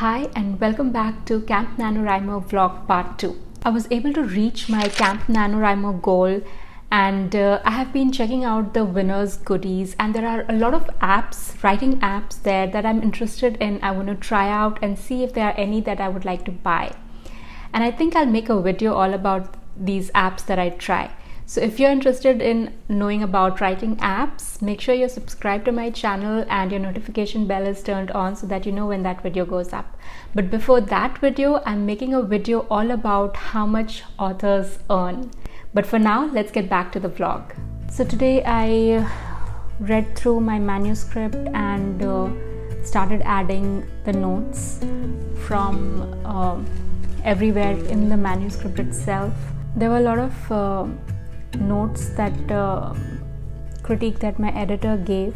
Hi and welcome back to Camp NaNoWriMo vlog part 2. I was able to reach my Camp NaNoWriMo goal and I have been checking out the winners goodies, and there are a lot of apps, writing apps there that I'm interested in. I want to try out and see if there are any that I would like to buy. And I think I'll make a video all about these apps that I try. So if you're interested in knowing about writing apps, make sure you're subscribed to my channel and your notification bell is turned on so that you know when that video goes up. But before that video, I'm making a video all about how much authors earn. But for now, let's get back to the vlog. So today I read through my manuscript and started adding the notes from everywhere in the manuscript itself. There were a lot of notes that critique that my editor gave.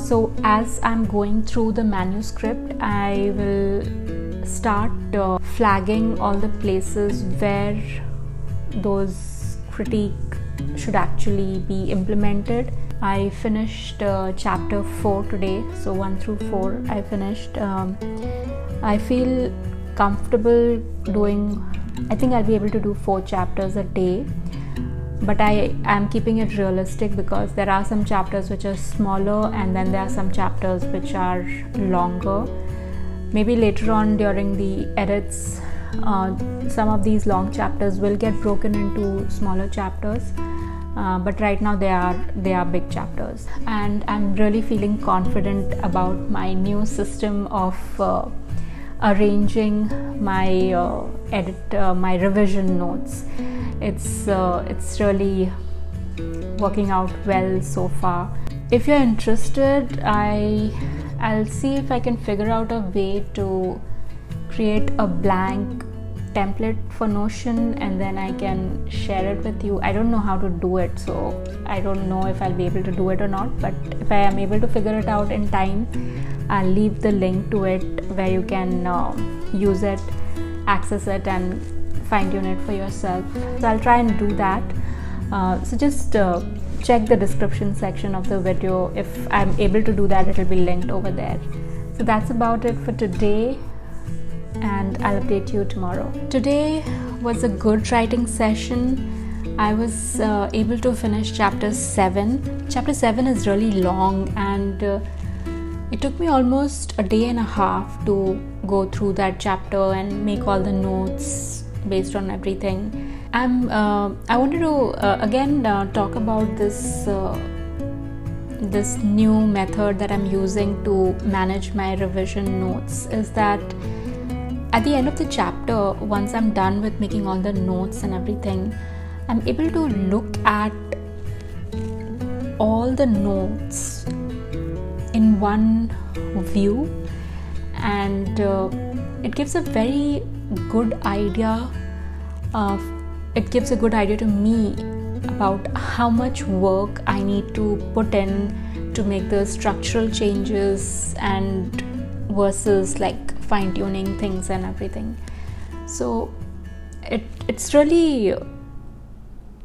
So as I'm going through the manuscript, I will start flagging all the places where those critique should actually be implemented. I finished chapter 4 today, so 1 through 4 I finished. I feel comfortable doing, I think I'll be able to do 4 chapters a day. But I am keeping it realistic because there are some chapters which are smaller and then there are some chapters which are longer. Maybe later on during the edits, some of these long chapters will get broken into smaller chapters. But right now they are big chapters. And I'm really feeling confident about my new system of arranging my my revision notes. It's really working out well so far. If you're interested, I'll see if I can figure out a way to create a blank template for Notion and then I can share it with you. I don't know how to do it, so I don't know if I'll be able to do it or not, but if I am able to figure it out in time, I'll leave the link to it where you can use it, access it and fine-tune it for yourself. So I'll try and do that. So just check the description section of the video. If I'm able to do that, it'll be linked over there. So that's about it for today and I'll update you tomorrow. Today was a good writing session. I was able to finish chapter 7. Chapter 7 is really long and it took me almost a day and a half to go through that chapter and make all the notes based on everything. I wanted to again talk about this new method that I'm using to manage my revision notes. Is that at the end of the chapter, once I'm done with making all the notes and everything, I'm able to look at all the notes in one view, and it gives a very good idea to me about how much work I need to put in to make the structural changes and versus like fine-tuning things and everything. So it's really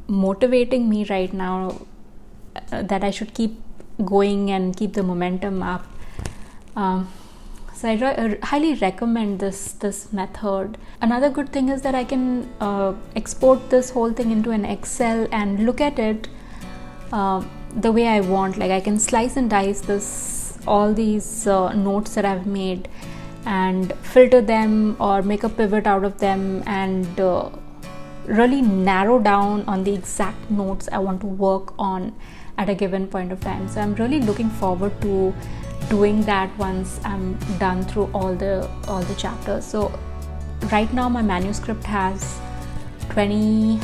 motivating me right now that I should keep going and keep the momentum up. So I highly recommend this method. Another good thing is that I can export this whole thing into an Excel and look at it the way I want. Like I can slice and dice all these notes that I've made and filter them or make a pivot out of them and really narrow down on the exact notes I want to work on at a given point of time. So I'm really looking forward to doing that once I'm done through all the chapters. So right now my manuscript has 20,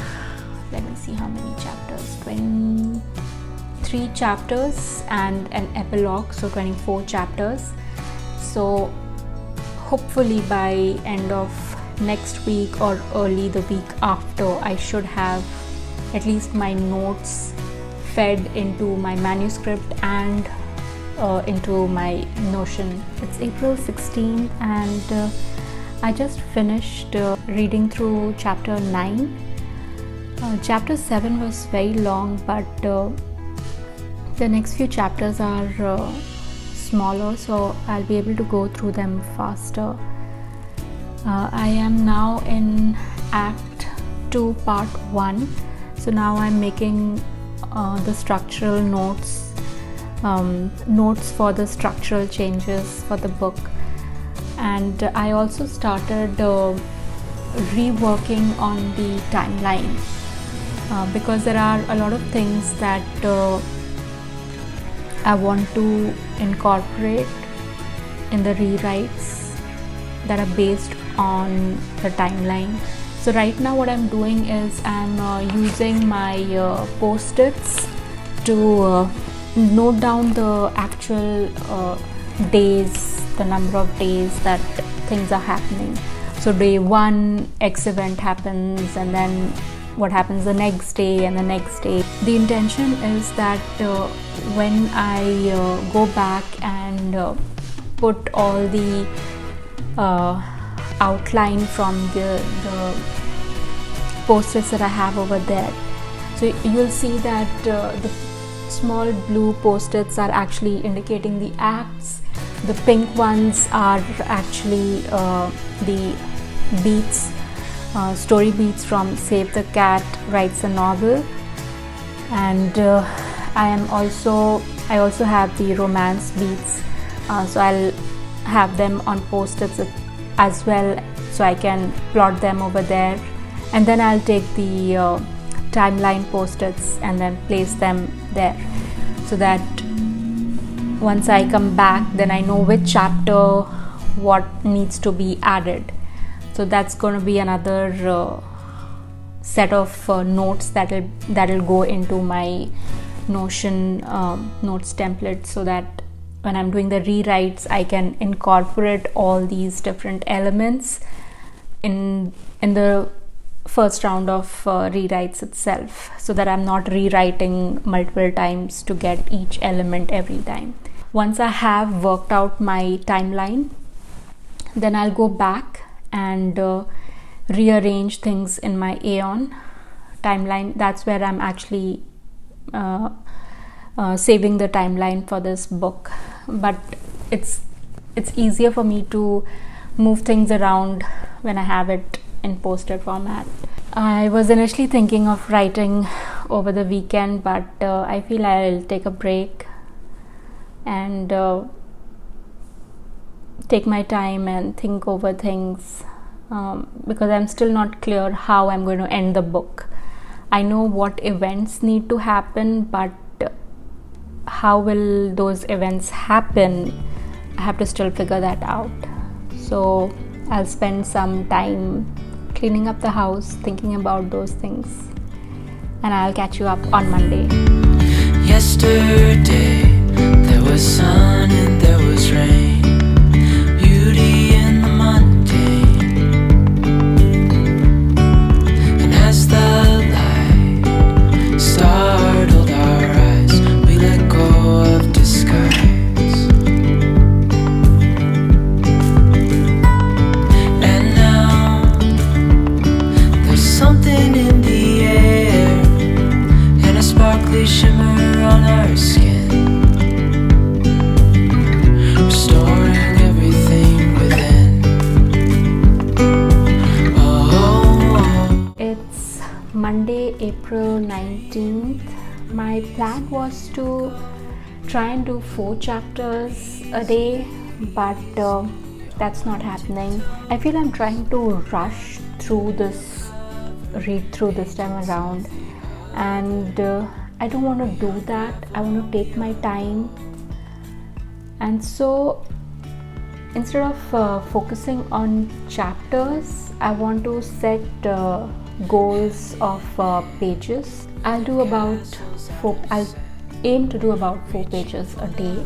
let me see how many chapters, 23 chapters and an epilogue, so 24 chapters. So hopefully by end of next week or early the week after, I should have at least my notes fed into my manuscript and into my Notion. It's April 16th and I just finished reading through chapter 9. Chapter 7 was very long, but the next few chapters are smaller, so I'll be able to go through them faster. I am now in Act 2 Part 1. So now I'm making the structural notes for the structural changes for the book. And I also started reworking on the timeline because there are a lot of things that I want to incorporate in the rewrites that are based on the timeline. So right now what I'm doing is I'm using my post-its to note down the actual days, the number of days that things are happening. So day 1 X event happens, and then what happens the next day and the next day. The intention is that when I go back and put all the outline from the post-its that I have over there, so you'll see that the small blue post-its are actually indicating the acts. The pink ones are actually the beats, story beats from Save the Cat Writes a Novel. And I also have the romance beats, so I'll have them on post-its as well, so I can plot them over there. And then I'll take the timeline post-its and then place them there, so that once I come back, then I know which chapter what needs to be added. So that's going to be another set of notes that'll go into my Notion notes template, so that when I'm doing the rewrites, I can incorporate all these different elements in the first round of rewrites itself, so that I'm not rewriting multiple times to get each element every time. Once I have worked out my timeline, then I'll go back and rearrange things in my Aeon timeline. That's where I'm actually saving the timeline for this book, but it's easier for me to move things around when I have it in post-it format. I was initially thinking of writing over the weekend, but I feel I'll take a break and take my time and think over things, because I'm still not clear how I'm going to end the book. I know what events need to happen, but how will those events happen? I have to still figure that out. So I'll spend some time cleaning up the house, thinking about those things, and I'll catch you up on Monday. Yesterday there was sun and there was rain, beauty in the mundane, and as the light startled our eyes, we let go of disguise. And now there's something in the air and a sparkly shimmer on our skin, restoring everything within. Oh. It's Monday, April 19th. My plan was to try and do 4 chapters a day, but that's not happening. I feel I'm trying to rush through this, read through this time around, and I don't want to do that. I want to take my time. And so instead of focusing on chapters, I want to set goals of pages. I'll aim to do about 4 pages a day.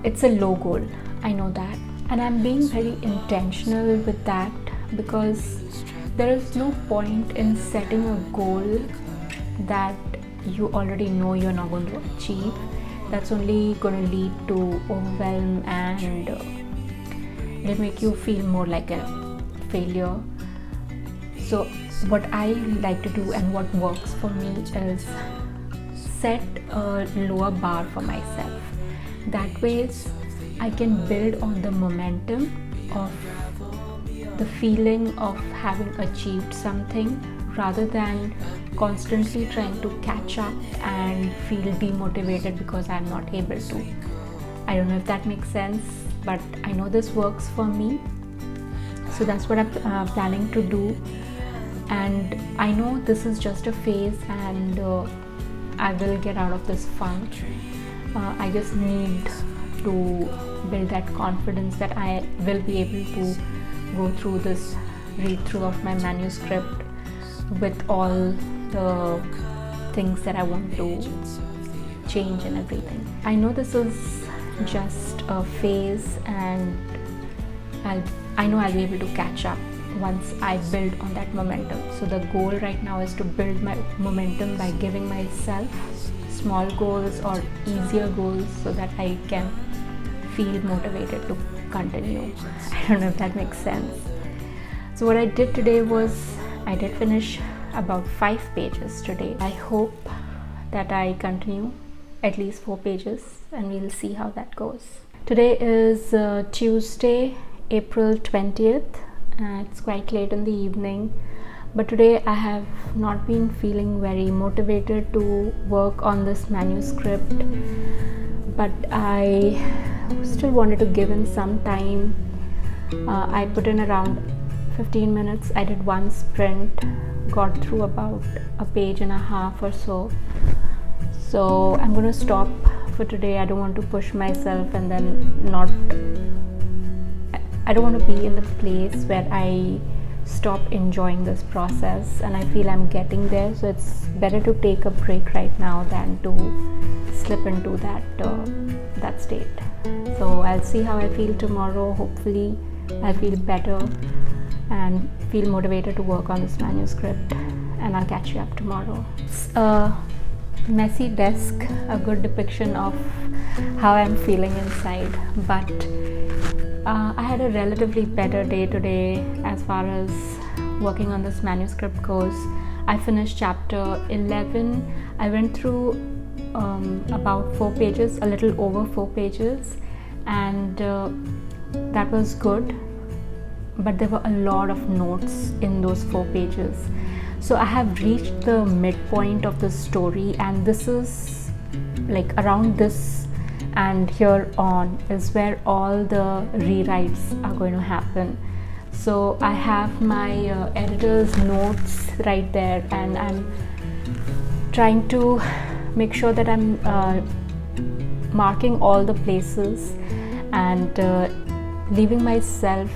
It's a low goal, I know that, and I'm being very intentional with that, because there is no point in setting a goal that you already know you're not going to achieve. That's only going to lead to overwhelm, and it'll make you feel more like a failure. So what I like to do and what works for me is set a lower bar for myself. that way I can build on the momentum of the feeling of having achieved something, rather than constantly trying to catch up and feel demotivated because I'm not able to. I don't know if that makes sense, but I know this works for me. So that's what I'm planning to do. And I know this is just a phase, and I will get out of this funk. I just need to build that confidence that I will be able to go through this read through of my manuscript with all the things that I want to change and everything. I know this is just a phase, and I know I'll be able to catch up once I build on that momentum. So the goal right now is to build my momentum by giving myself small goals or easier goals so that I can feel motivated to continue. I don't know if that makes sense. So what I did today was I did finish about 5 pages today. I hope that I continue at least 4 pages, and we'll see how that goes. Today is Tuesday, April 20th. It's quite late in the evening, but today I have not been feeling very motivated to work on this manuscript, but I still wanted to give in some time. I put in around 15 minutes. I did one sprint, got through about a page and a half or so. So I'm going to stop for today. I don't want to push myself and then I don't want to be in the place where I stop enjoying this process, and I feel I'm getting there. So it's better to take a break right now than to slip into that state. So I'll see how I feel tomorrow. Hopefully I'll feel better and feel motivated to work on this manuscript, and I'll catch you up tomorrow. It's a messy desk, a good depiction of how I'm feeling inside, but I had a relatively better day today as far as working on this manuscript goes. I finished chapter 11. I went through about 4 pages, a little over 4 pages, and that was good, but there were a lot of notes in those 4 pages. So I have reached the midpoint of the story, and this is like around this and here on is where all the rewrites are going to happen. So I have my editor's notes right there, and I'm trying to make sure that I'm marking all the places and leaving myself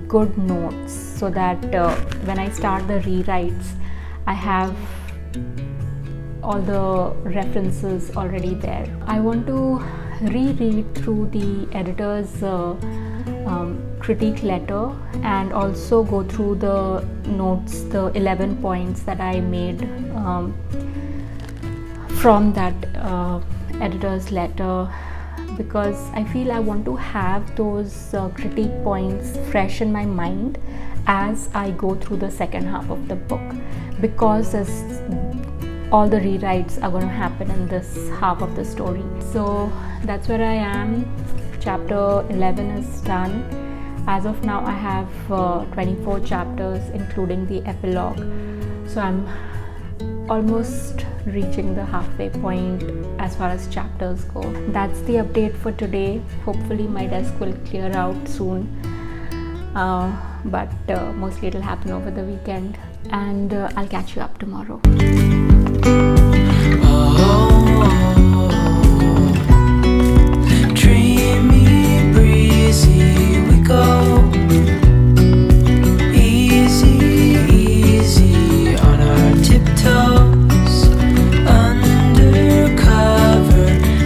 good notes so that when I start the rewrites, I have all the references already there. I want to reread through the editor's critique letter and also go through the notes, the 11 points that I made from that editor's letter, because I feel I want to have those critique points fresh in my mind as I go through the second half of the book, because all the rewrites are going to happen in this half of the story. So that's where I am. Chapter 11 is done. As of now, I have 24 chapters including the epilogue. So I'm almost reaching the halfway point as far as chapters go. That's the update for today. Hopefully my desk will clear out soon, but mostly it'll happen over the weekend, and I'll catch you up tomorrow. Dreamy, breezy, we go. Easy, easy on our tiptoes. Undercover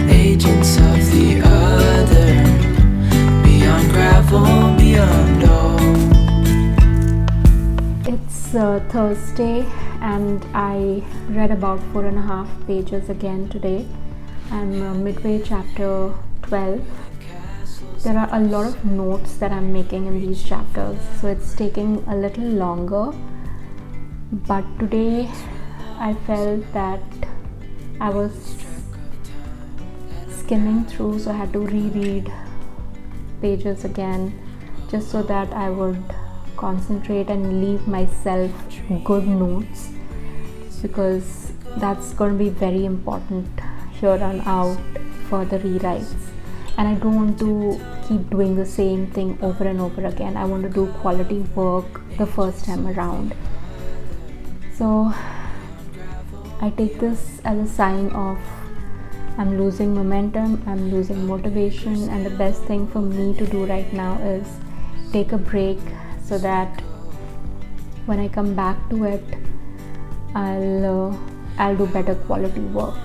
agents of the other. Beyond gravel, beyond all. It's Thursday, and I read about 4.5 pages again today. I'm midway chapter 12. There are a lot of notes that I'm making in these chapters, so it's taking a little longer, but today I felt that I was skimming through, so I had to reread pages again just so that I would concentrate and leave myself good notes, because that's going to be very important here on out for the rewrites. And I don't want to keep doing the same thing over and over again. I want to do quality work the first time around. So I take this as a sign of I'm losing momentum, I'm losing motivation, and the best thing for me to do right now is take a break so that when I come back to it, I'll do better quality work.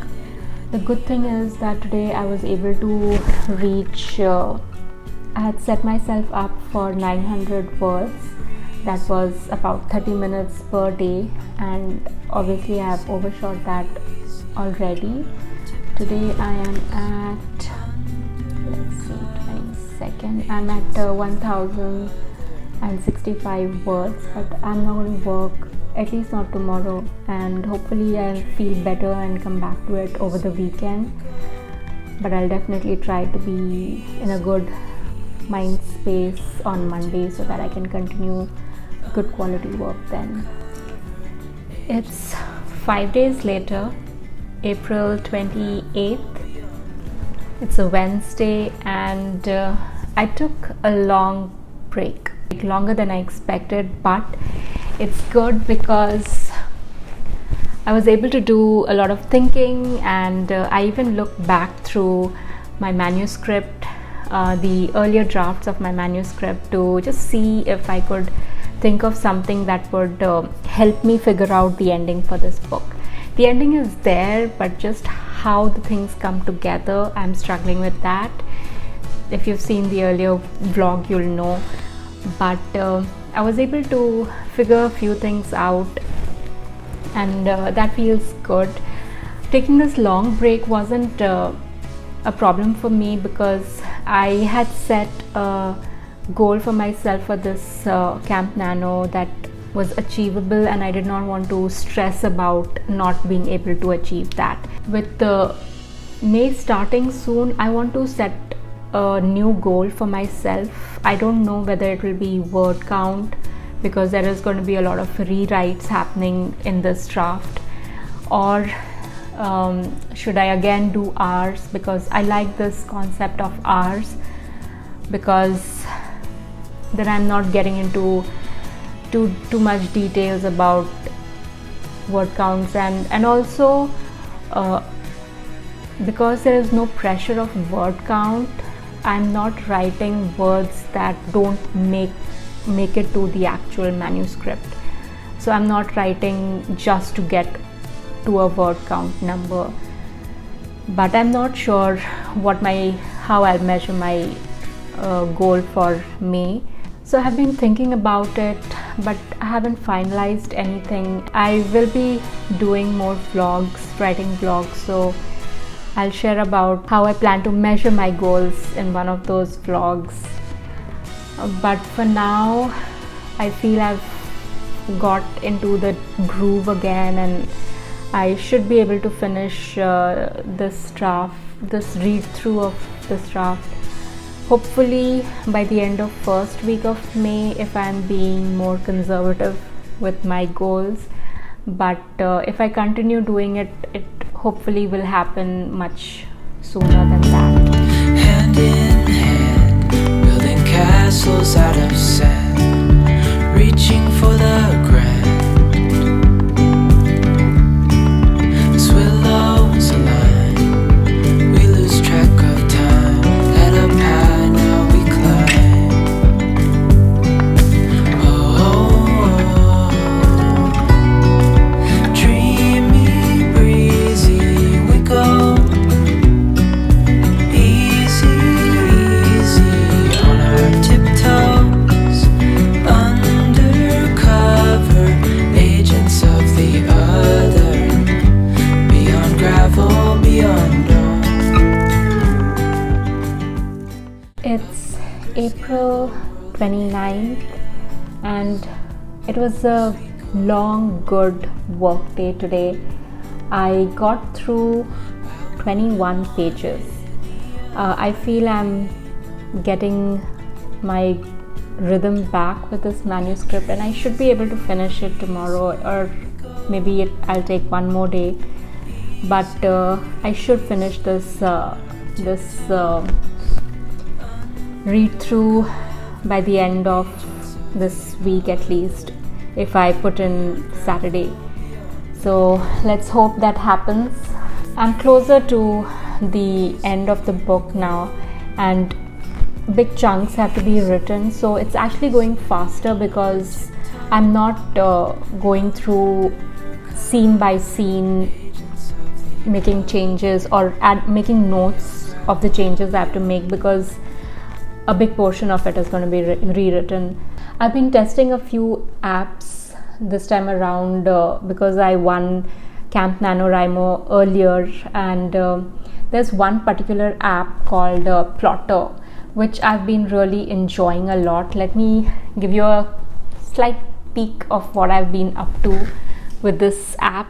The good thing is that today I was able to reach, I had set myself up for 900 words. That was about 30 minutes per day, and obviously I have overshot that already. Today I am at, let's see, 22nd, I'm at 1065 words, but I'm not going to work, at least not tomorrow, and hopefully I'll feel better and come back to it over the weekend. But I'll definitely try to be in a good mind space on Monday so that I can continue good quality work then. It's 5 days later, April 28th. It's a Wednesday, and I took a long break, longer than I expected, but it's good because I was able to do a lot of thinking, and I even looked back through my manuscript, the earlier drafts of my manuscript, to just see if I could think of something that would help me figure out the ending for this book. The ending is there, but just how the things come together, I'm struggling with that. If you've seen the earlier vlog, you'll know. But I was able to figure a few things out, and that feels good. Taking this long break wasn't a problem for me because I had set a goal for myself for this Camp Nano that was achievable, and I did not want to stress about not being able to achieve that. With the May starting soon, I want to set a new goal for myself. I don't know whether it will be word count, because there is going to be a lot of rewrites happening in this draft, or should I again do hours, because I like this concept of hours, because then I'm not getting into too much details about word counts, and also because there is no pressure of word count, I'm not writing words that don't make it to the actual manuscript. So I'm not writing just to get to a word count number, but I'm not sure how I'll measure my goal for May. So I have been thinking about it, but I haven't finalized anything. I will be doing more vlogs, writing vlogs, so I'll share about how I plan to measure my goals in one of those vlogs. But for now, I feel I've got into the groove again, and I should be able to finish this read through of this draft, hopefully by the end of first week of May, if I'm being more conservative with my goals. But if I continue doing it, it hopefully will happen much sooner than that. Hand in hand, building castles out of sand, reaching for the grand. As willows align, we lose track of time. Head up high, now we climb. Oh, dreamy, breezy, we go. Easy, easy on our tiptoes. Undercover agents of the other. Beyond gravel, beyond dawn. It's April 29th, and it was a long, good work day today. I got through 21 pages. I feel I'm getting my rhythm back with this manuscript, and I should be able to finish it tomorrow, or maybe I'll take one more day, but I should finish this read through by the end of this week at least, if I put in Saturday. So let's hope that happens. I'm closer to the end of the book now, and big chunks have to be written, so it's actually going faster because I'm not going through scene by scene making changes or making notes of the changes I have to make, because a big portion of it is going to be rewritten. I've been testing a few apps this time around because I won Camp NaNoWriMo earlier, and there's one particular app called Plottr, which I've been really enjoying a lot. Let me give you a slight peek of what I've been up to with this app.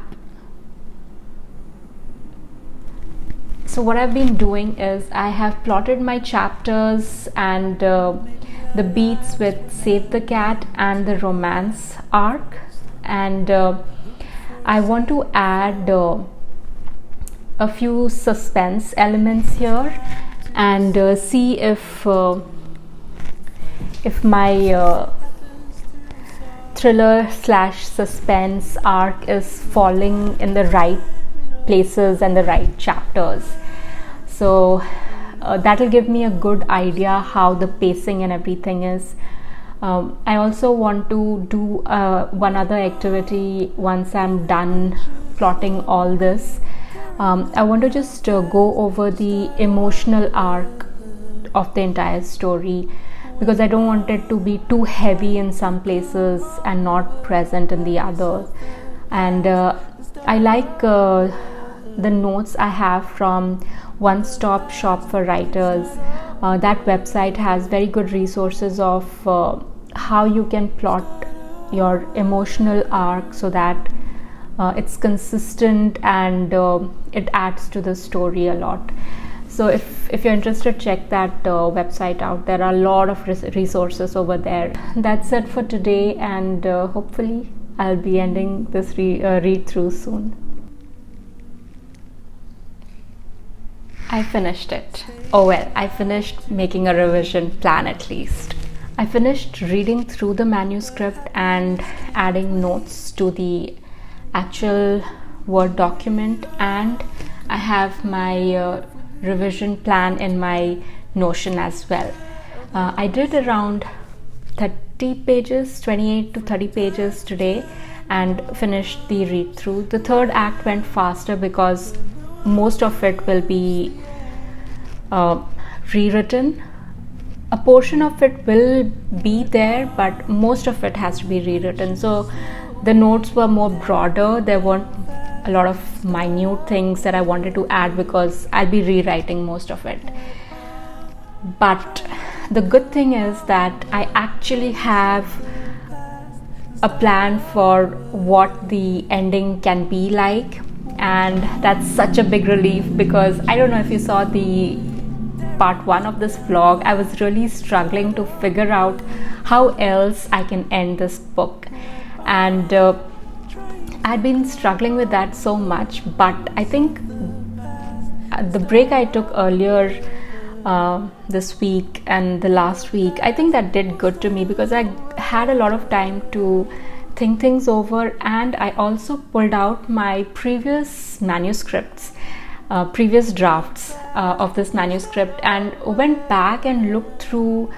So what I've been doing is I have plotted my chapters and the beats with Save the Cat and the romance arc, and I want to add a few suspense elements here and see if my thriller / suspense arc is falling in the right places and the right chapters. So that will give me a good idea how the pacing and everything is. I also want to do one other activity once I'm done plotting all this. I want to just go over the emotional arc of the entire story, because I don't want it to be too heavy in some places and not present in the others. And I like the notes I have from One Stop Shop for Writers. That website has very good resources of how you can plot your emotional arc so that it's consistent and it adds to the story a lot. So if you're interested, check that website out. There are a lot of resources over there. That's it for today, and hopefully I'll be ending this read through soon. I finished it. Oh well, I finished making a revision plan at least. I finished reading through the manuscript and adding notes to the actual Word document, and I have my revision plan in my Notion as well. I did around 30 pages, 28 to 30 pages today, and finished the read through. The third act went faster because most of it will be rewritten. A portion of it will be there, but most of it has to be rewritten. So the notes were more broader. There weren't a lot of minute things that I wanted to add because I'll be rewriting most of it. But the good thing is that I actually have a plan for what the ending can be like, and that's such a big relief, because I don't know if you saw the part 1 of this vlog. I was really struggling to figure out how else I can end this book, and I'd been struggling with that so much. But I think the break I took earlier this week and the last week, I think that did good to me, because I had a lot of time to think things over, and I also pulled out my previous manuscripts, previous drafts of this manuscript, and went back and looked through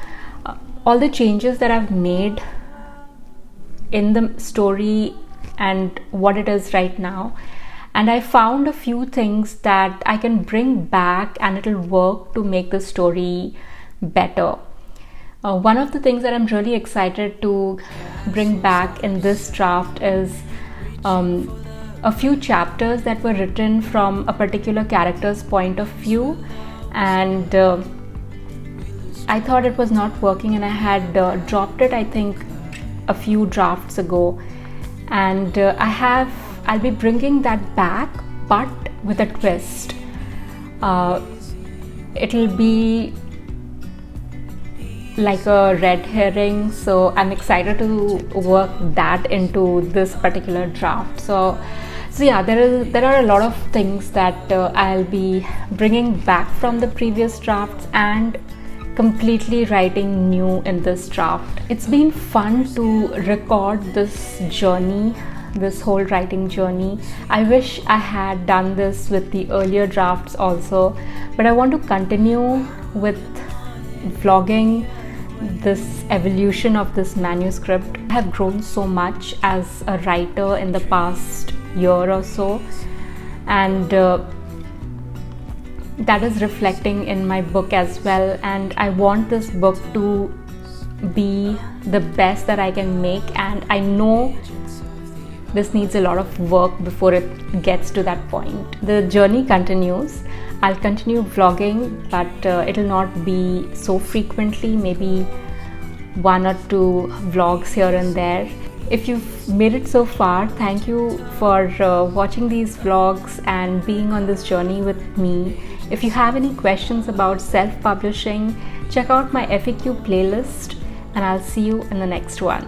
all the changes that I've made in the story and what it is right now. And I found a few things that I can bring back and it'll work to make the story better. One of the things that I'm really excited to bring back in this draft is a few chapters that were written from a particular character's point of view, and I thought it was not working, and I had dropped it, I think, a few drafts ago, and I'll be bringing that back, but with a twist. it'll be like a red herring, so I'm excited to work that into this particular draft. So yeah, there are a lot of things that I'll be bringing back from the previous drafts and completely writing new in this draft. It's been fun to record this journey, this whole writing journey. I wish I had done this with the earlier drafts also, but I want to continue with vlogging this evolution of this manuscript. I have grown so much as a writer in the past year or so, and that is reflecting in my book as well, and I want this book to be the best that I can make, and I know this needs a lot of work before it gets to that point. The journey continues. I'll continue vlogging, but it'll not be so frequently, maybe 1 or 2 vlogs here and there. If you've made it so far, thank you for watching these vlogs and being on this journey with me. If you have any questions about self-publishing, check out my FAQ playlist, and I'll see you in the next one.